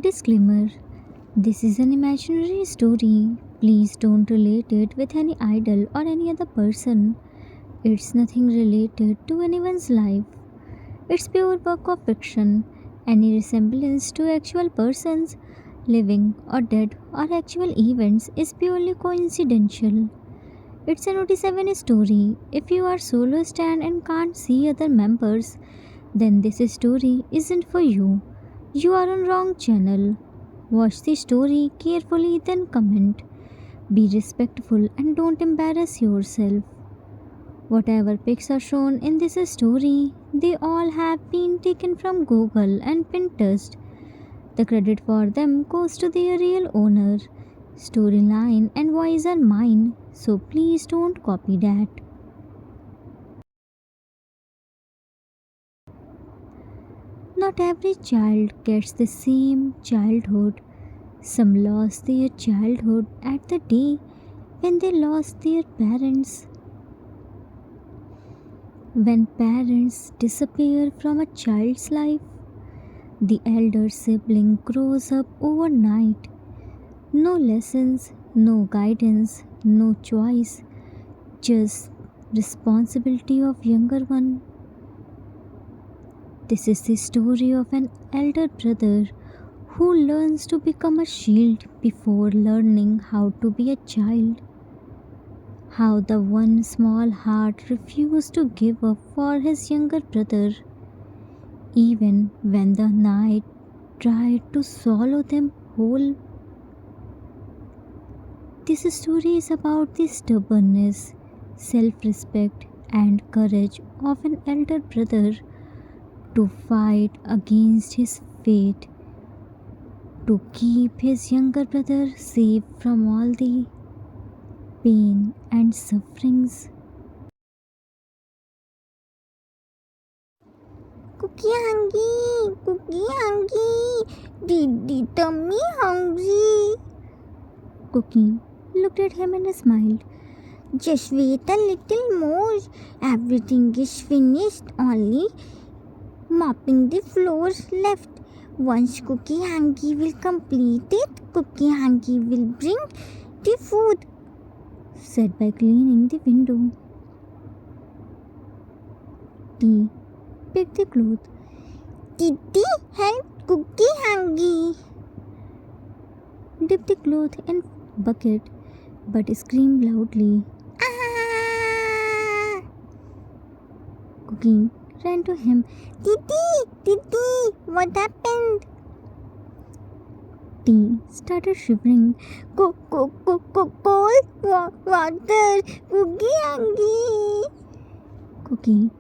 Disclaimer: this is an imaginary story. Please don't relate it with any idol or any other person. It's nothing related to anyone's life. It's pure work of fiction. Any resemblance to actual persons, living or dead, or actual events is purely coincidental. It's a 97 story. If you are solo stand and can't see other members, then this story isn't for you. You are on wrong channel. Watch the story carefully, then comment. Be respectful and don't embarrass yourself. Whatever pics are shown in this story, they all have been taken from Google and Pinterest. The credit for them goes to their real owner. Storyline and voice are mine, so please don't copy that. Not every child gets the same childhood. Some lost their childhood at the day when they lost their parents. When parents disappear from a child's life, the elder sibling grows up overnight. No lessons, no guidance, no choice, just responsibility of younger one. This is the story of an elder brother who learns to become a shield before learning how to be a child. How the one small heart refused to give up for his younger brother, even when the night tried to swallow them whole. This story is about the stubbornness, self respect, and courage of an elder brother to fight against his fate, to keep his younger brother safe from all the pain and sufferings. Cookie hungry, Didi tummy hungry. Cookie looked at him and smiled. Just wait a little more. Everything is finished. Only mopping the floors left. Once Cookie Hungry will complete it, Cookie Hungry will bring the food, said by cleaning the window. Tea picked the cloth. Didi, help Cookie Hungry. Dipped the cloth in bucket, but screamed loudly. Ah! Cookie ran to him. Didi, what happened? Tea started shivering. Cold water, Cookie Hungry. Cookie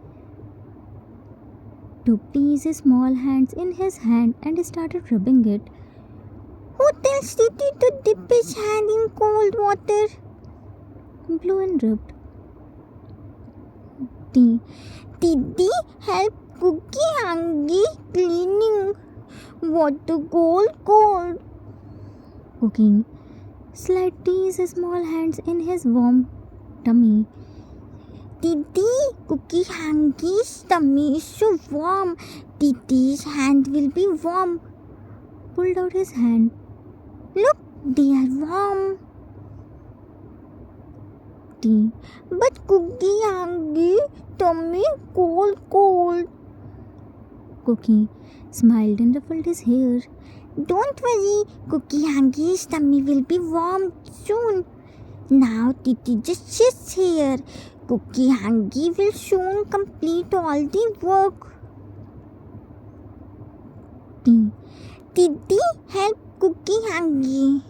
took Tea's small hands in his hand and started rubbing it. Who tells Didi to dip his hand in cold water? Blew and rubbed. Tea. Didi, help Cookie Hungry cleaning. Water cold. Cookie slid Tea's small hands in his warm tummy. Didi, Cookie Hungry's tummy is so warm. Didi's hand will be warm. Pulled out his hand. Look, they are warm. Tea. But Cookie Hungry tummy cold. Cookie smiled and ruffled his hair. Don't worry, Cookie Hungry's tummy will be warm soon. Now Didi just sits here. Cookie Hungry will soon complete all the work. Tea. Didi, help Cookie Hungry.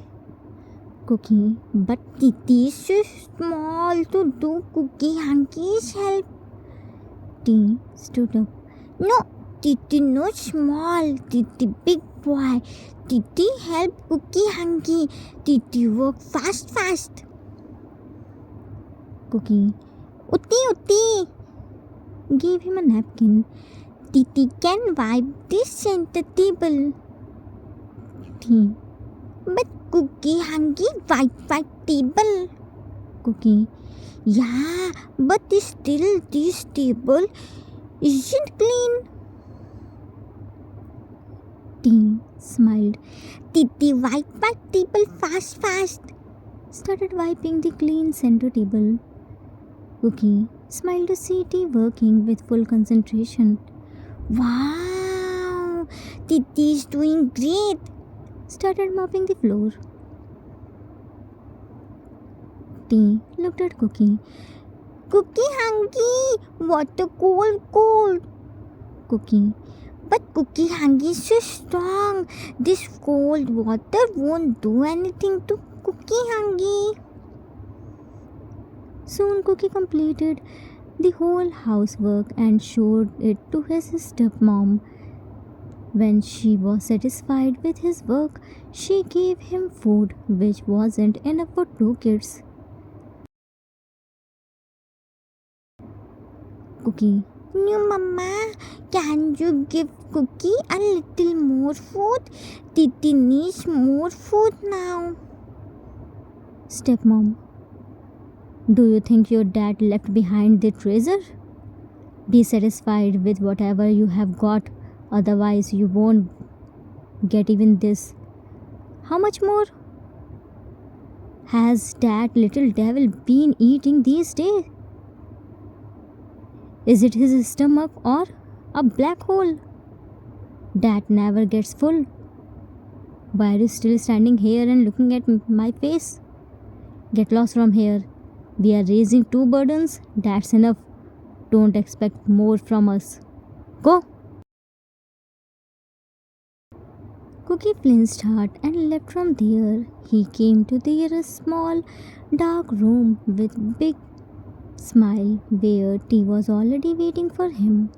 Cookie. But Didi is so small to do Cookie Hungry's help. Tea stood up. No, Didi not small. Didi big boy. Didi help Cookie Hungry. Didi work fast. Cookie Utti. gave him a napkin. Didi can wipe this center table. Tea. But Cookie Hungry wipe table. Cookie. Yeah, but still this table isn't clean. Tea smiled, Titi, wipe my table fast. started wiping the clean center table. Cookie smiled to see Tea working with full concentration. Wow, Titi is doing great. Started mopping the floor. Tea looked at Cookie. Cookie hungry. Water cold. Cookie, But Cookie hungry is so strong. This cold water won't do anything to Cookie hungry. soon Cookie completed the whole housework and showed it to his stepmom. When she was satisfied with his work, she gave him food which wasn't enough for two kids. Cookie, No, Mama, can you give Cookie a little more food? Titi needs more food now. stepmom, do you think your dad left behind the treasure? Be satisfied with whatever you have got, otherwise, you won't get even this. How much more has that little devil been eating these days? Is it his stomach or a black hole that never gets full? Why are you still standing here and looking at my face? Get lost from here. We are raising two burdens. That's enough. Don't expect more from us. Go! Cookie flinched hard and left from there. He came to their small, dark room with big smile where Tea was already waiting for him.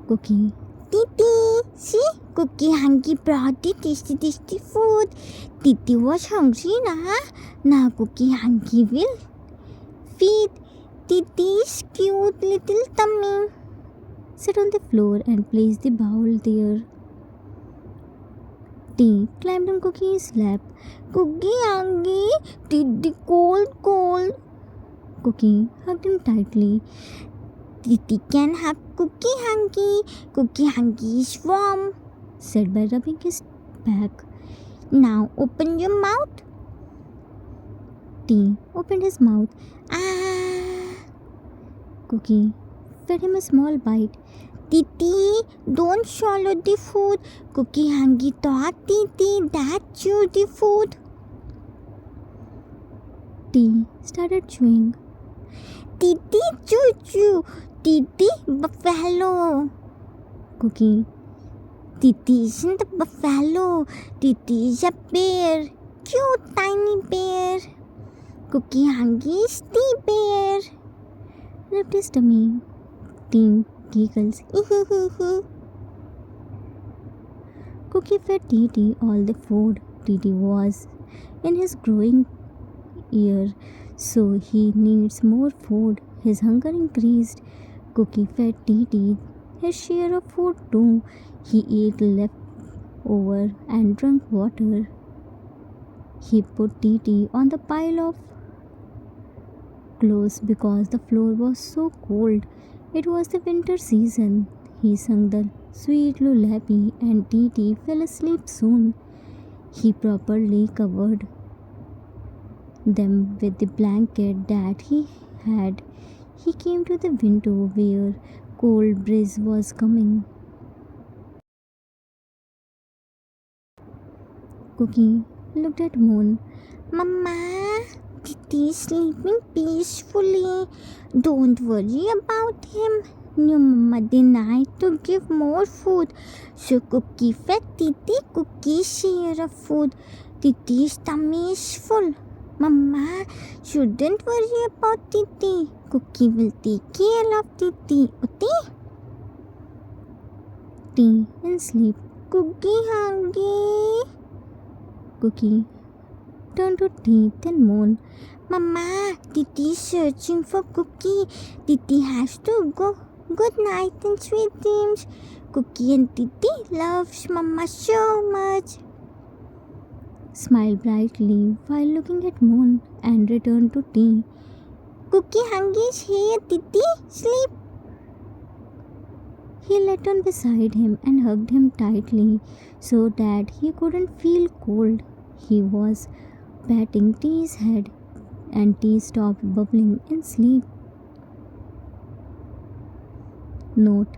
Cookie, Titi, see, Cookie hungry brought the tasty food. Titi was hungry na. Now Cookie hungry will feed Titi's cute little tummy. sit on the floor and place the bowl there. Tea climbed on Cookie's lap. Cookie hungry, Titi cold. Cookie hugged him tightly. Titi can have Cookie hungry. Cookie hungry is warm. Said by rubbing his back. Now open your mouth. Tea opened his mouth. Ah. Cookie fed him a small bite. Titi, don't swallow the food. Cookie hungry thought Titi that chew the food. Tea started chewing. Titi choo. Titi buffalo. Cookie, Titi isn't a buffalo. Titi is a bear. Cute tiny bear. Cookie hungry is the bear. rubbed his tummy. Tea giggles. Cookie fed Tea all the food. Tea was in his growing year, so he needs more food. His hunger increased. Cookie fed Tea his share of food too. He ate leftover and drank water. He put Tea on the pile of clothes because the floor was so cold. It was the winter season. He sung the sweet lullaby and Tea fell asleep soon. He properly covered them with the blanket that he had. He came to the window where cold breeze was coming. Cookie looked at Moon. Mama, Titi is sleeping peacefully. Don't worry about him. New Mama denied to give more food, so Cookie fed Titi Cookie's share of food. Titi's tummy is full. Mama shouldn't worry about Titi. Cookie will take care of Titi. Okay? Tea and sleep. Cookie hungry. Cookie turned to Tea, then Moon. Mama, Titi is searching for Cookie. Titi has to go. Good night and sweet dreams. Cookie and Titi loves Mama so much. Smiled brightly while looking at Moon and returned to Tea. Cookie hungry is here, Titi. Sleep. He lay down beside him and hugged him tightly so that he couldn't feel cold. He was patting Tea's head, and Tea stopped bubbling in sleep. Note: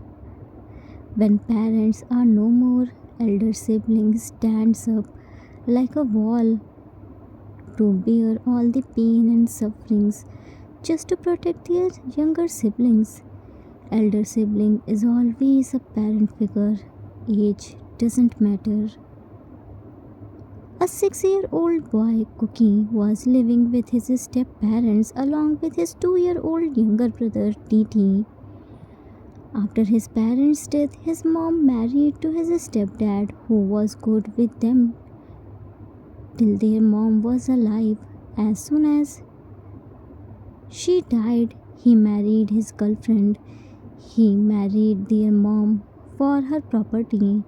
when parents are no more, elder siblings stands up like a wall to bear all the pain and sufferings just to protect their younger siblings. Elder sibling is always a parent figure. Age doesn't matter. A 6-year-old boy, Cookie, was living with his step parents along with his 2-year-old younger brother, Titi. After his parents' death, his mom married to his stepdad, who was good with them till their mom was alive. As soon as she died, he married his girlfriend. He married their mom for her property.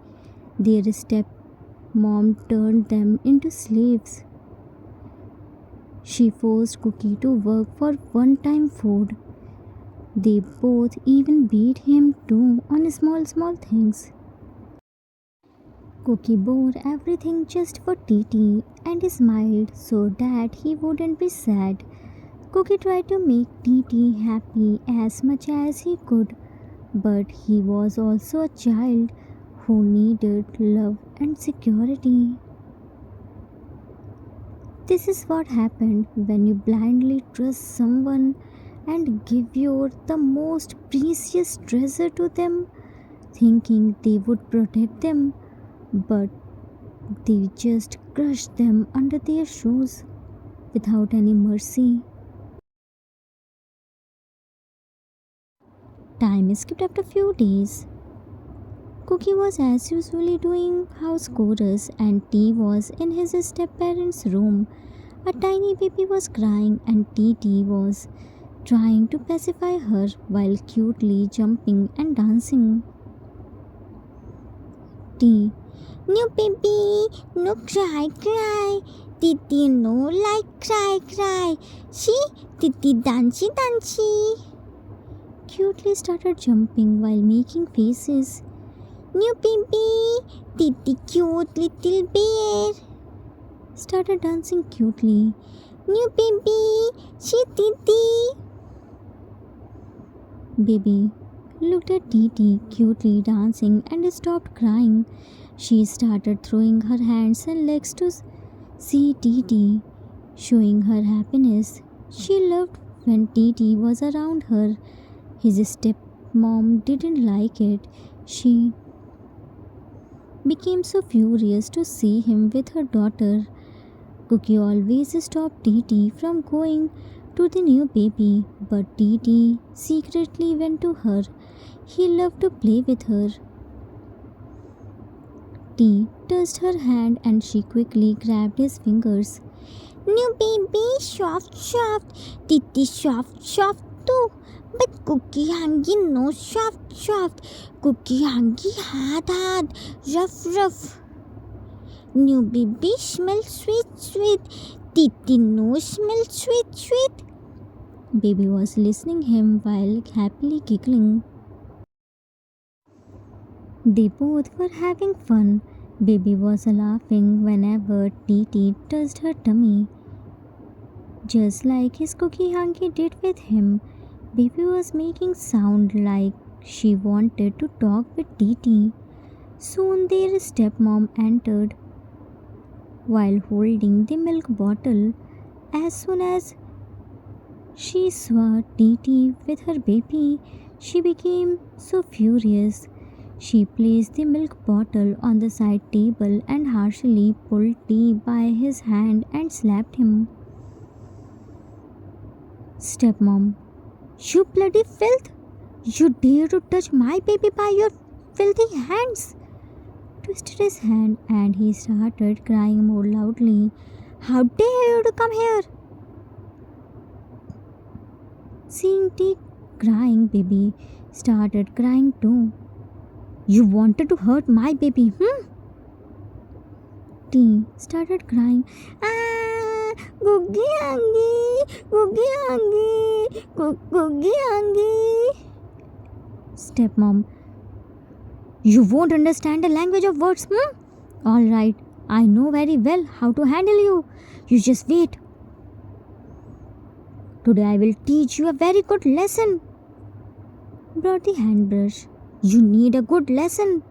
Their step-mom turned them into slaves. She forced Cookie to work for one-time food. They both even beat him too on small things. Cookie bore everything just for Titi and smiled so that he wouldn't be sad. Cookie tried to make Titi happy as much as he could, but he was also a child who needed love and security. This is what happened when you blindly trust someone and give your the most precious treasure to them, thinking they would protect them, but they just crush them under their shoes without any mercy. Time skipped after few days. Cookie was as usually doing house chores and Tea was in his step-parents' room. A tiny baby was crying and Titi was trying to pacify her while cutely jumping and dancing. Tea. No baby, no cry. Titi no like cry. See, Titi dancey. Cutely started jumping while making faces. New baby, Titi cute little bear. Started dancing cutely. New baby, see Titi. Baby looked at Titi cutely dancing and stopped crying. She started throwing her hands and legs to see Titi, showing her happiness. She loved when Titi was around her. His stepmom didn't like it. She became so furious to see him with her daughter. Cookie always stopped Titi from going to the new baby, but Titi secretly went to her. He loved to play with her. Tea touched her hand and she quickly grabbed his fingers. New baby, soft. Titi soft too. But Cookie hungry no soft. Cookie hungry hard, rough. New baby smell sweet. Titi no smell sweet. Baby was listening him while happily giggling. They both were having fun. Baby was laughing whenever Titi touched her tummy, just like his Cookie Hanky did with him. Baby was making sound like she wanted to talk with Titi. Soon their stepmom entered while holding the milk bottle. As soon as she saw Titi with her baby, she became so furious. She placed the milk bottle on the side table and harshly pulled Tea by his hand and slapped him. Stepmom, you bloody filth! You dare to touch my baby by your filthy hands! Twisted his hand and he started crying more loudly. How dare you to come here! Seeing Tea crying, Baby started crying too. You wanted to hurt my baby, Tea started crying. Googie hungry. Stepmom You won't understand the language of words, hmm? Alright, I know very well how to handle you. You just wait. Today I will teach you a very good lesson. Brought the handbrush. You need a good lesson.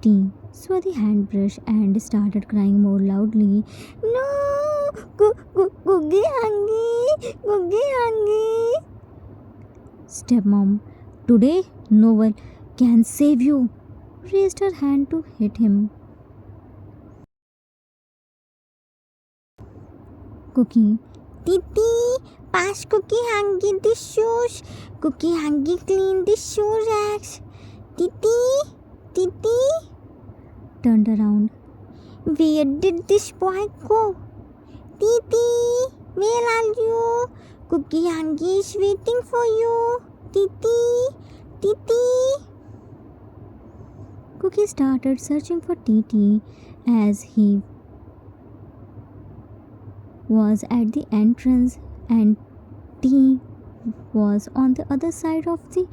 T saw the handbrush and started crying more loudly. No! Cookie hungry! Cookie hungry! Stepmom, today no one can save you. Raised her hand to hit him. Cookie, Titi, pass Cookie hungry the shoes. Cookie hungry clean the shoe racks. Titi, turned around. where did this boy go? Titi, where are you? Cookie hungry is waiting for you. Titi. Cookie started searching for Titi as he was at the entrance and T was on the other side of the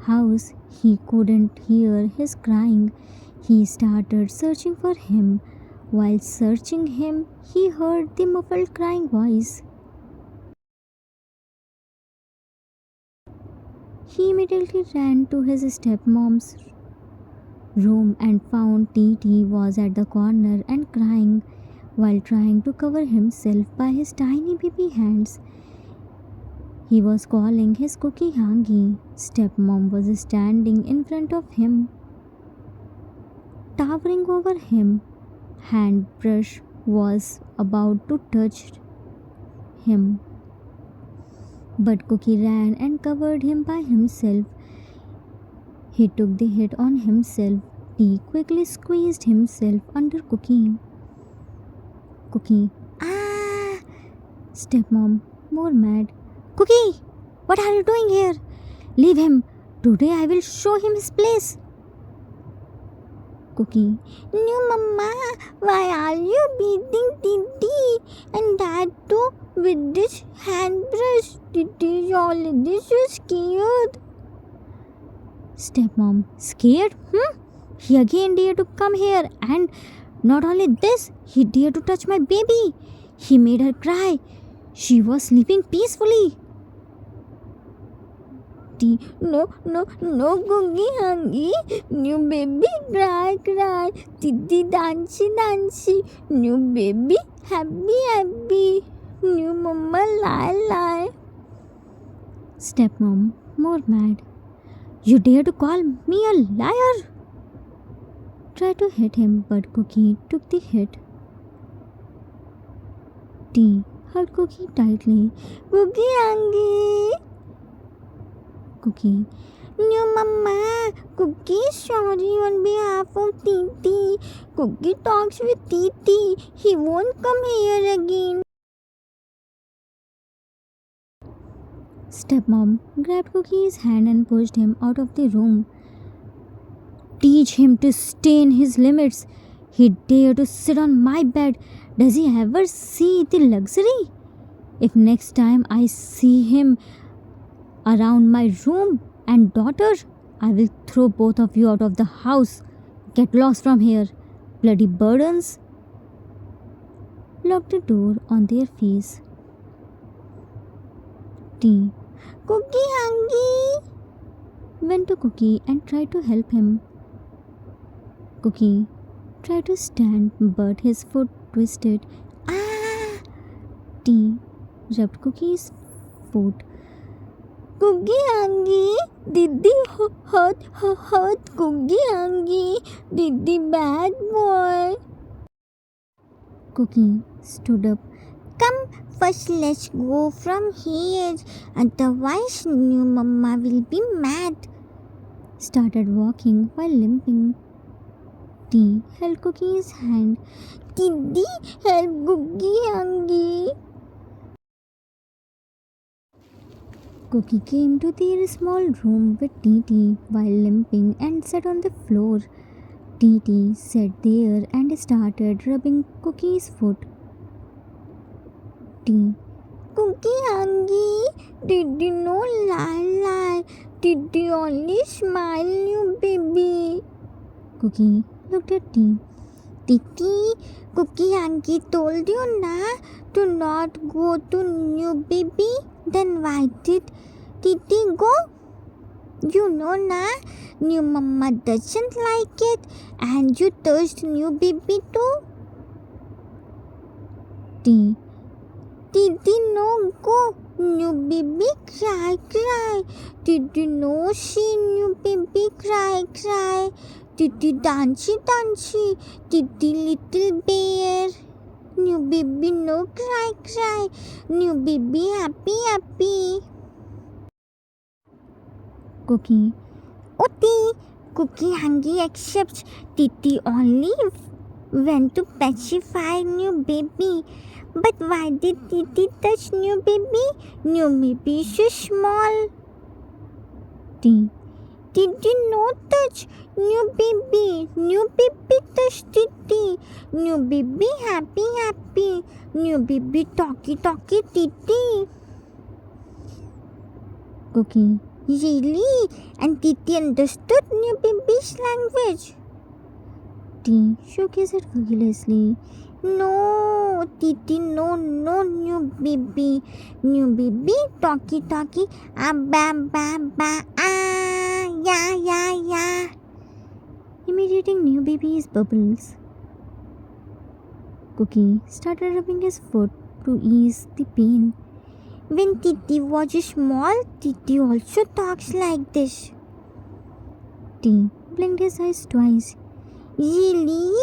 house. He couldn't hear his crying. He started searching for him. While searching him, he heard the muffled crying voice. He immediately ran to his stepmom's room and found Titi was at the corner and crying while trying to cover himself by his tiny baby hands. He was calling his Cookie Hangi. Stepmom was standing in front of him, towering over him. Handbrush was about to touch him, but Cookie ran and covered him by himself. He took the hit on himself. He quickly squeezed himself under Cookie. Cookie, Ah! Stepmom, more mad. Cookie, what are you doing here? Leave him. Today I will show him his place. Cookie, No, Mama, why are you beating Titi? And that too with this handbrush. Titi is already so scared. Stepmom, scared? He again dared to come here, and not only this, he dared to touch my baby. He made her cry. She was sleeping peacefully. No, Cookie hungry. New baby cry. Titi dancey. New baby happy. New mama lie. Stepmom, more mad. You dare to call me a liar? Tried to hit him, but Cookie took the hit. T held Cookie tightly. Cookie hungry. Cookie, No, Mama. Cookie is sorry on behalf of Titi. Cookie talks with Titi. He won't come here again. Stepmom grabbed Cookie's hand and pushed him out of the room. Teach him to stay in his limits. He dared to sit on my bed. Does he ever see the luxury? If next time I see him around my room and daughter, I will throw both of you out of the house. Get lost from here. Bloody burdens. Locked the door on their face. T Cookie hungry. went to Cookie and tried to help him. Cookie tried to stand, but his foot twisted. Ah! T rubbed Cookie's foot. Cookie hungry. Didi hurt Cookie hungry. Didi bad boy. Cookie stood up. Come, first let's go from here. Otherwise, new mama will be mad. Started walking while limping. T held Cookie's hand. Didi, help Cookie hungry. Cookie came to their small room with Titi while limping and sat on the floor. Titi sat there and started rubbing Cookie's foot. T Cookie hungry. Didi no lie. Titi only smile, new baby. Cookie looked at Tea. Titi, Cookie Auntie told you na to not go to new baby. Then why did Titi go? You know na, new mama doesn't like it, and you touched new baby too. Tea. Titi no go, new baby cry. Titi no see new baby cry. Titi dancey, Titi little bear. New baby no cry. New baby happy. Cookie. Oti, Cookie Hungry accepts Titi only went to pacify new baby. But why did Titi touch new baby? New baby is so small. Tea. Did you not touch new baby? New baby touch Titi. New baby happy. New baby talky Titi. Cookie. Really? And Titi understood new baby's language. Tea shook his head vigorously. No, Titi, no, new baby. New baby, talky, ba, yeah. Imitating new baby's bubbles. Cookie started rubbing his foot to ease the pain. When Titi was small, Titi also talks like this. Tea blinked his eyes twice. Really?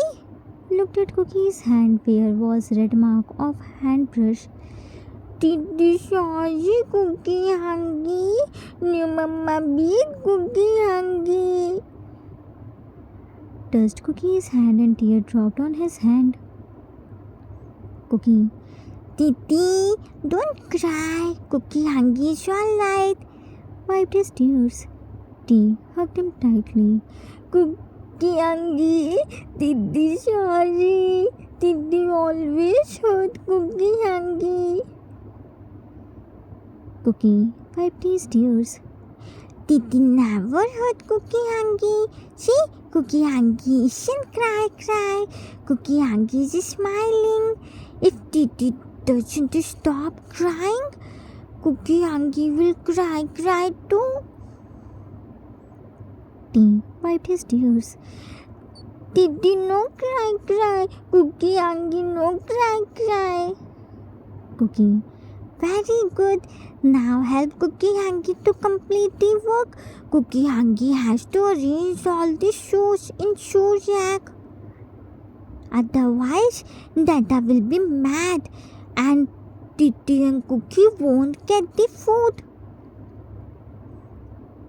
Looked at Cookie's hand where was red mark of hand brush. Titi sorry, Cookie hungry. New mama beat Cookie hungry. Touched Cookie's hand and tear dropped on his hand. Cookie. Titi, don't cry. Cookie hungry is alright. Wiped his tears. Tea hugged him tightly. Cookie hungry, Titi sorry. Titi always hurt Cookie hungry. Cookie wiped his tears. Titi never hurt Cookie hungry. See, Cookie hungry isn't cry. Cookie hungry is smiling. If Titi doesn't stop crying, Cookie hungry will cry too. Tea wiped his tears. Titi no cry. Cookie hungry no cry. Cookie. Very good. Now help Cookie Hungry to complete the work. Cookie Hungry has to arrange all the shoes in shoe rack. Otherwise, Dada will be mad and Titi and Cookie won't get the food.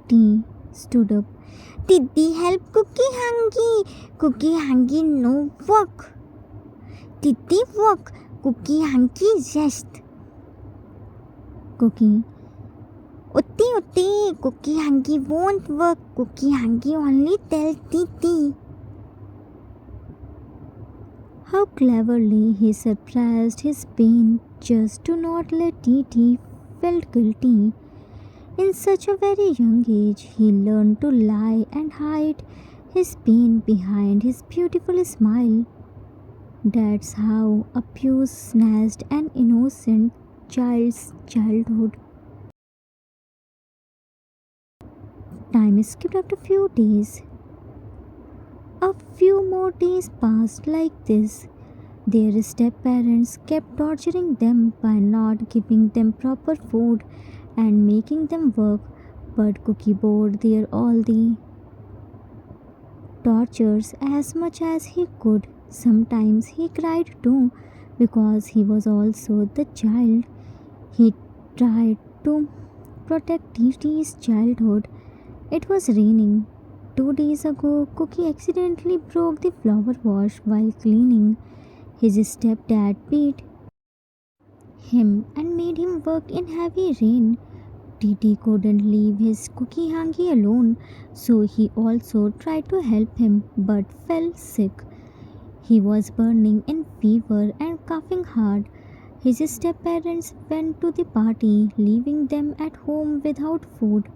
Tea stood up. Titi help Cookie Hungry. Cookie Hungry no work. Titi work. Cookie Hungry rest. Cookie. Utti, Cookie Hungry won't work. Cookie Hungry only tell Titi. How cleverly he suppressed his pain just to not let Titi felt guilty. In such a very young age, he learned to lie and hide his pain behind his beautiful smile. That's how abuse snatched an innocent child's childhood. Time skipped after a few days. A few more days passed like this. Their step-parents kept torturing them by not giving them proper food and making them work, but Cookie bore their all the tortures as much as he could. Sometimes he cried too because he was also the child. He tried to protect Titi's childhood. It was raining. 2 days ago, Cookie accidentally broke the flower wash while cleaning. His stepdad beat him and made him work in heavy rain. Titi couldn't leave his Cookie Hungry alone, so he also tried to help him but fell sick. He was burning in fever and coughing hard. His step-parents went to the party, leaving them at home without food.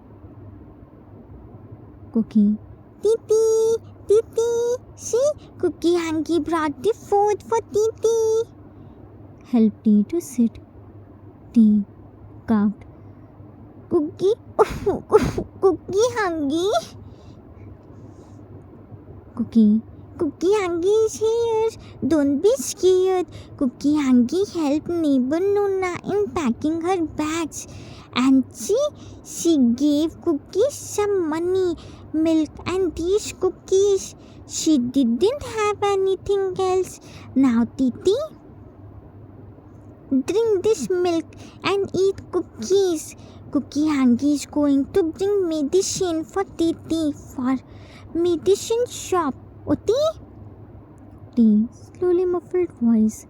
Cookie. Titi, Titi, see, Cookie Hanky brought the food for Titi. Help Tea to sit. Tea coughed. Cookie, Cookie Hanky. Cookie. Cookie Hanky is here. Don't be scared. Cookie Hanky helped neighbor Nuna in packing her bags. And she gave Cookie some money, milk and these cookies. She didn't have anything else. Now Titi, drink this milk and eat cookies. Cookie Hanky is going to bring medicine for Titi for medicine shop. Oti? Tea slowly muffled voice.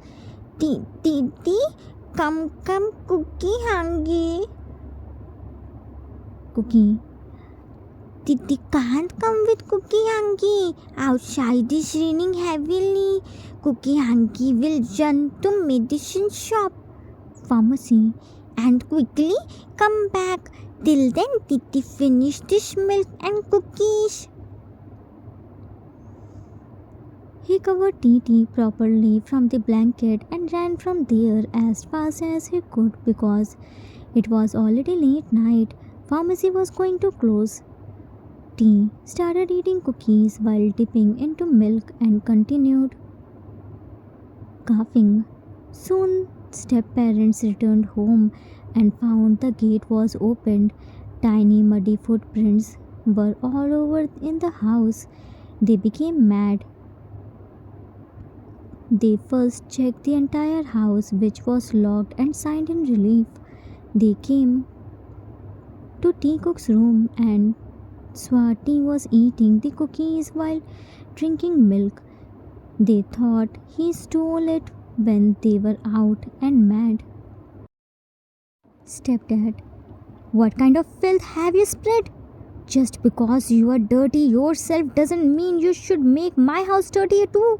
Titi, come, Cookie Hanky. Cookie. Titi can't come with Cookie Hanky. Outside is raining heavily. Cookie Hanky will run to medicine shop, Pharmacy. and quickly come back. Till then, Titi finish this milk and cookies. He covered Titi properly from the blanket and ran from there as fast as he could because it was already late night. Pharmacy was going to close. Tea started eating cookies while dipping into milk and continued coughing. Soon, step-parents returned home and found the gate was opened. Tiny muddy footprints were all over in the house. They became mad. They first checked the entire house, which was locked, and sighed in relief. They came to Tea Cook's room and Swati was eating the cookies while drinking milk. They thought he stole it when they were out and mad. Stepdad, what kind of filth have you spread? Just because you are dirty yourself doesn't mean you should make my house dirty too.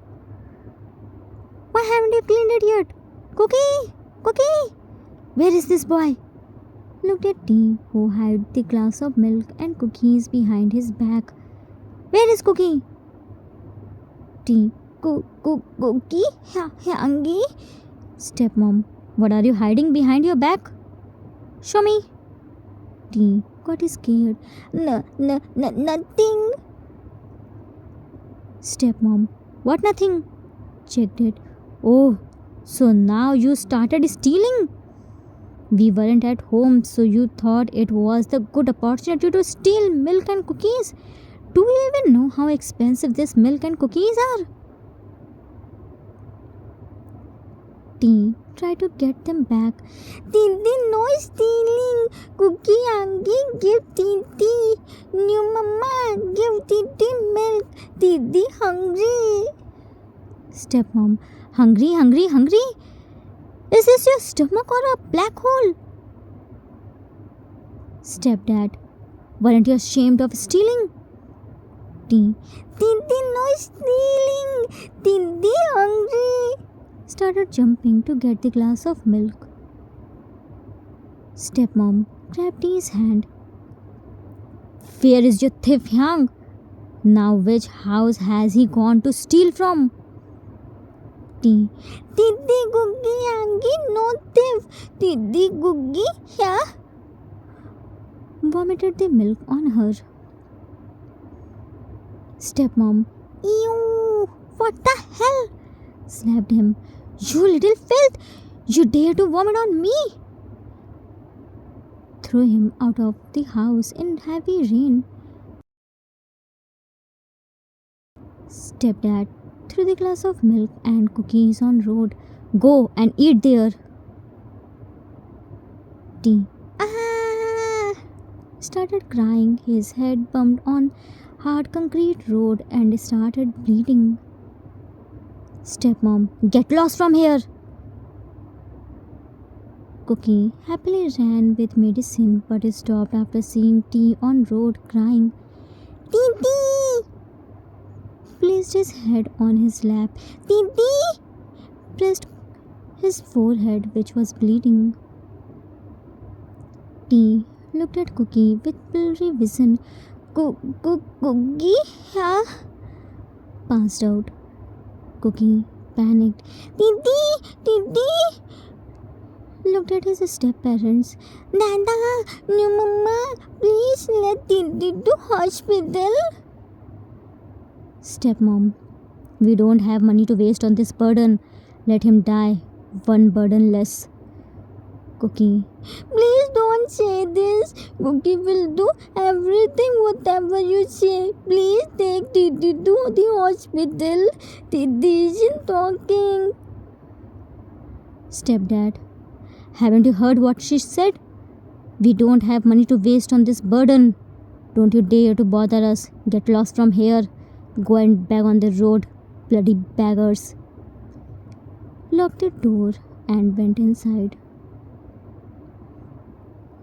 Why haven't you cleaned it yet? Cookie! Cookie! Where is this boy? Looked at Tea, who hid the glass of milk and cookies behind his back. Where is Cookie? Tea. Cookie Hanky? Stepmom, what are you hiding behind your back? Show me. Tea got scared. Nothing. Stepmom, what nothing? Checked it. Oh, so now you started stealing? We weren't at home, so you thought it was the good opportunity to steal milk and cookies? Do you even know how expensive this milk and cookies are? Tea tried to get them back. Titi, no stealing. Cookie Hanky, give Titi. New mama, give Titi milk. Titi hungry. Stepmom, hungry? Is this your stomach or a black hole? Stepdad, weren't you ashamed of stealing? Tea Titi, no stealing. Titi hungry. started jumping to get the glass of milk. Stepmom grabbed Tea's hand. Where is your thief, young? Now which house has he gone to steal from? Tea Titi, Cookie Hanky, no thief. Titi, Cookie, yeah. vomited the milk on her. Stepmom, Ew, what the hell? slapped him. You little filth! You dare to vomit on me! Threw him out of the house in heavy rain. Stepdad threw the glass of milk and cookies on road. Go and eat there. Tea started crying. His head bumped on hard concrete road and started bleeding. Stepmom, get lost from here. Cookie happily ran with medicine but stopped after seeing Tea on road crying. Titi, Placed his head on his lap. Titi. Pressed his forehead which was bleeding. Tea looked at Cookie with blurry vision. Cookie? Huh? Passed out. Cookie panicked. Didi! Looked at his step-parents. Dada, no mama, please let Didi to hospital. Stepmom, we don't have money to waste on this burden. Let him die. One burden less. Cookie, Please don't say this. Cookie will do everything whatever you say. Please take Didi to the hospital. Didi isn't talking. stepdad, haven't you heard what she said? We don't have money to waste on this burden. Don't you dare to bother us. Get lost from here. Go and beg on the road, bloody beggars. Locked the door and went inside.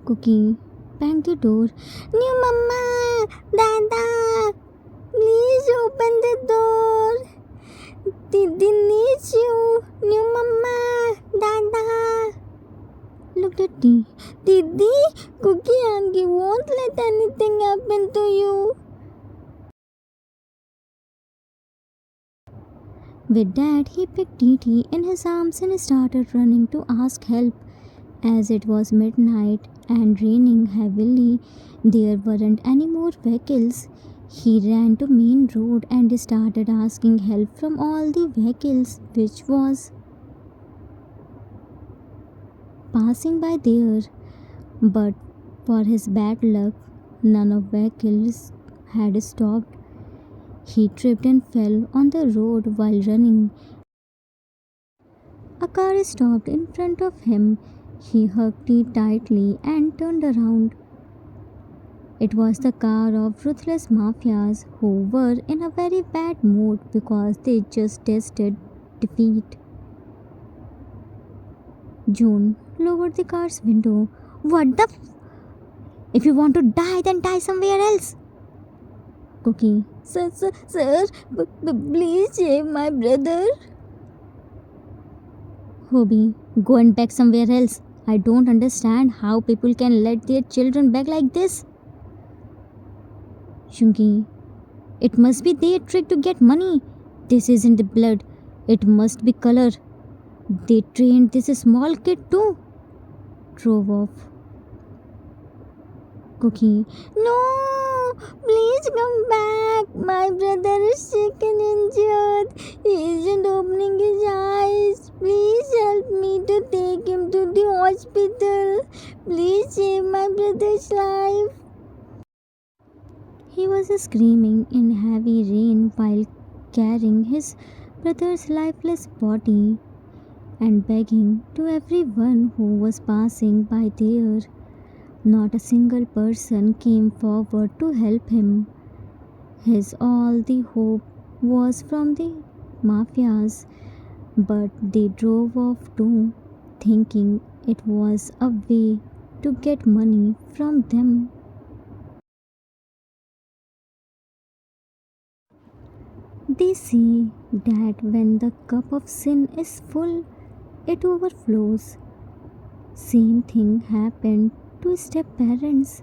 Cookie banged the door. No mama, Dada, please open the door. Didi needs you. No mama, Dada. Looked at me. Didi, Cookie Auntie won't let anything happen to you. With that, he picked Titi in his arms and started running to ask help. As it was midnight and raining heavily, there weren't any more vehicles. He ran to main road and started asking help from all the vehicles which was passing by there. But for his bad luck, none of vehicles had stopped. He tripped and fell on the road while running. A car stopped in front of him. He hugged it tightly and turned around. It was the car of ruthless mafias who were in a very bad mood because they just tasted defeat. June lowered the car's window. What the If you want to die, then die somewhere else. Cookie, Sir, please save my brother. Hobie, go and beg somewhere else. I don't understand how people can let their children beg like this. Shunki, it must be their trick to get money. This isn't the blood. It must be color. They trained this small kid too. Drove off. Cookie, No, please come back. My brother is sick and injured. He isn't opening his eyes. Please help me to take him to the hospital. Please save my brother's life. he was screaming in heavy rain while carrying his brother's lifeless body and begging to everyone who was passing by there. Not a single person came forward to help him. His all the hope was from the mafias, but they drove off too, thinking it was a way to get money from them. They say that when the cup of sin is full, it overflows. Same thing happened to step parents.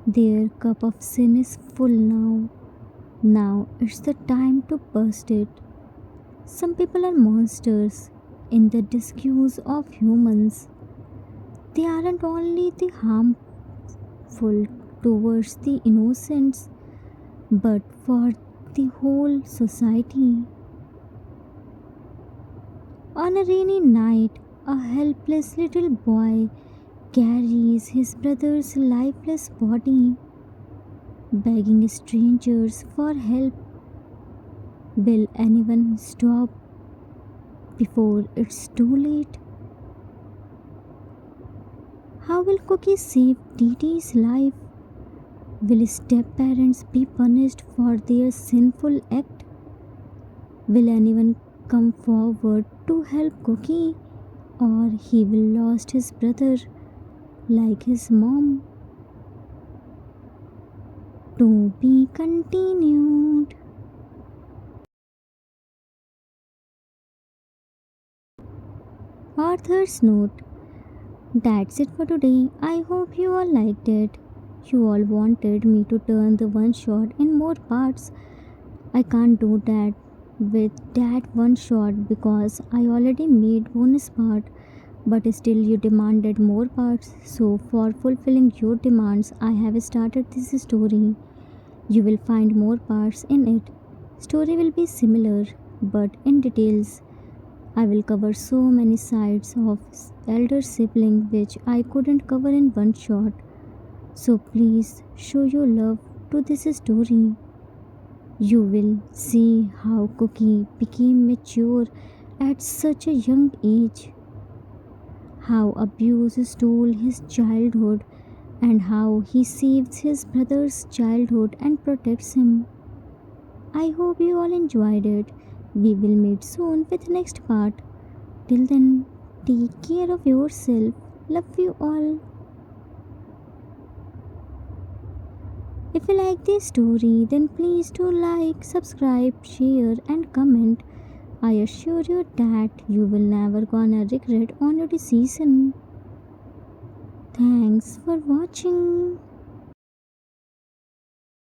Their cup of sin is full now. Now it's the time to burst it. Some people are monsters in the disguise of humans. They aren't only the harmful towards the innocents, but for the whole society. On a rainy night, a helpless little boy carries his brother's lifeless body, begging strangers for help. Will anyone stop before it's too late? How will Cookie save Titi's life? Will step parents be punished for their sinful act? Will anyone come forward to help Cookie, or he will lost his brother like his mom? To be continued. Author's note. That's it for today. I hope you all liked it. You all wanted me to turn the one shot in more parts. I can't do that with that one shot because I already made bonus part, but still you demanded more parts. So for fulfilling your demands, I have started this story. You will find more parts in it. Story will be similar, but in details. I will cover so many sides of elder sibling which I couldn't cover in one shot. So please show your love to this story. You will see how Cookie became mature at such a young age, how abuse stole his childhood, and how he saves his brother's childhood and protects him. I hope you all enjoyed it. We will meet soon with next part. Till then, take care of yourself. Love you all. If you like this story, then please do like, subscribe, share, and comment. I assure you that you will never gonna regret on your decision. Thanks for watching.